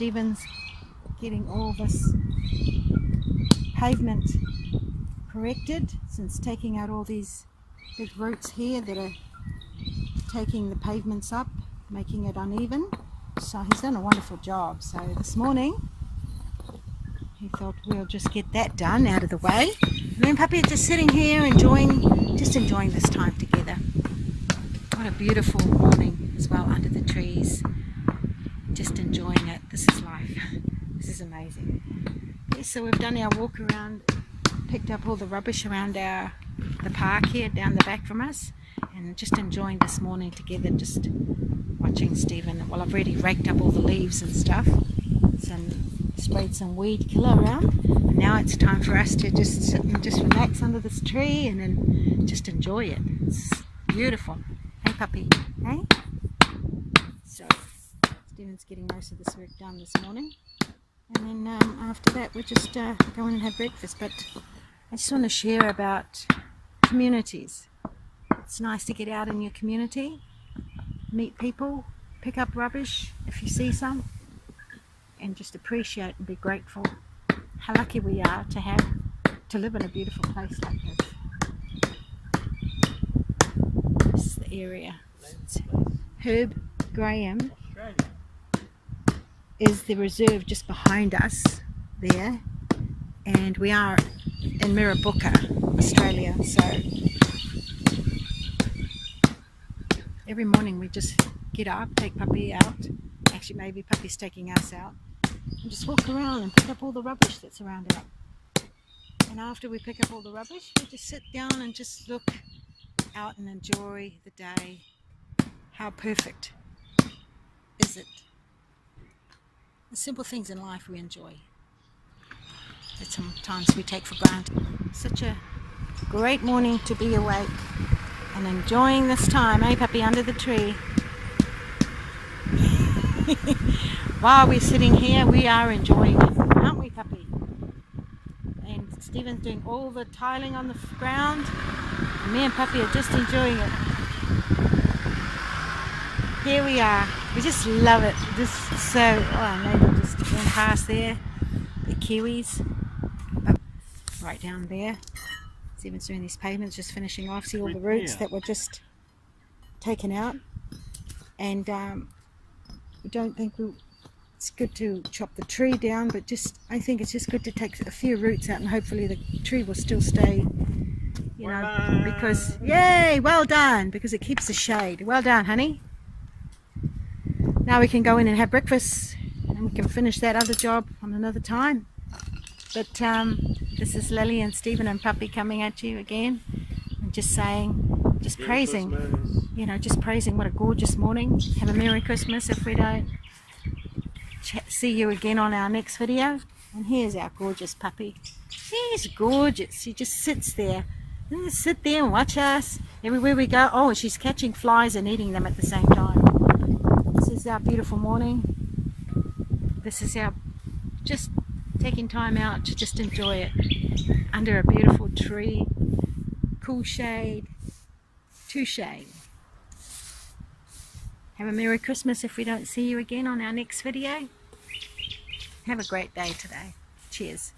Stephen's getting all this pavement corrected, since taking out all these big roots here that are taking the pavements up, making it uneven. So he's done a wonderful job. So this morning he thought we'll just get that done out of the way. And then Puppy is just sitting here enjoying this time together. What a beautiful morning as well under the trees. Just enjoying it. This is life. This is amazing. Yes, so we've done our walk around, picked up all the rubbish around the park here down the back from us, and just enjoying this morning together, just watching Stephen. Well, I've already raked up all the leaves and stuff, sprayed some weed killer around, and now it's time for us to just sit and just relax under this tree and then just enjoy it. It's beautiful. Hey Puppy, hey? So Stephen's getting most of this work done this morning, and then after that we're just going and have breakfast. But I just want to share about communities. It's nice to get out in your community, meet people, pick up rubbish if you see some, and just appreciate and be grateful how lucky we are to live in a beautiful place like this. This is the area. Herb Graham is the reserve just behind us there, and we are in Mirrabooka, Australia. So every morning we just get up, take Puppy out. Actually, maybe Puppy's taking us out, and just walk around and pick up all the rubbish that's around it. And after we pick up all the rubbish, we just sit down and just look out and enjoy the day. How perfect is it? The simple things in life we enjoy, that sometimes we take for granted. Such a great morning to be awake and enjoying this time, eh Puppy, under the tree. While we're sitting here, we are enjoying it, aren't we Puppy? And Stephen's doing all the tiling on the ground, and me and Puppy are just enjoying it. Here we are. We just love it. Our neighbour just went past there. The kiwis right down there. Stephen's doing these pavements, just finishing off. See all the roots that were just taken out. And we don't think it's good to chop the tree down, but I think it's just good to take a few roots out, and hopefully the tree will still stay, because, yay, well done, because it keeps the shade. Well done, honey. Now we can go in and have breakfast, and we can finish that other job on another time. But this is Lilly and Stephen and Puppy coming at you again, and just praising, just praising what a gorgeous morning. Have a Merry Christmas if we don't see you again on our next video. And here's our gorgeous Puppy. He's gorgeous. He just sits there. And just sit there and watch us everywhere we go. Oh, she's catching flies and eating them at the same time. This is our beautiful morning. This is our just taking time out to just enjoy it under a beautiful tree, cool shade, to shade. Have a Merry Christmas if we don't see you again on our next video. Have a great day today. Cheers.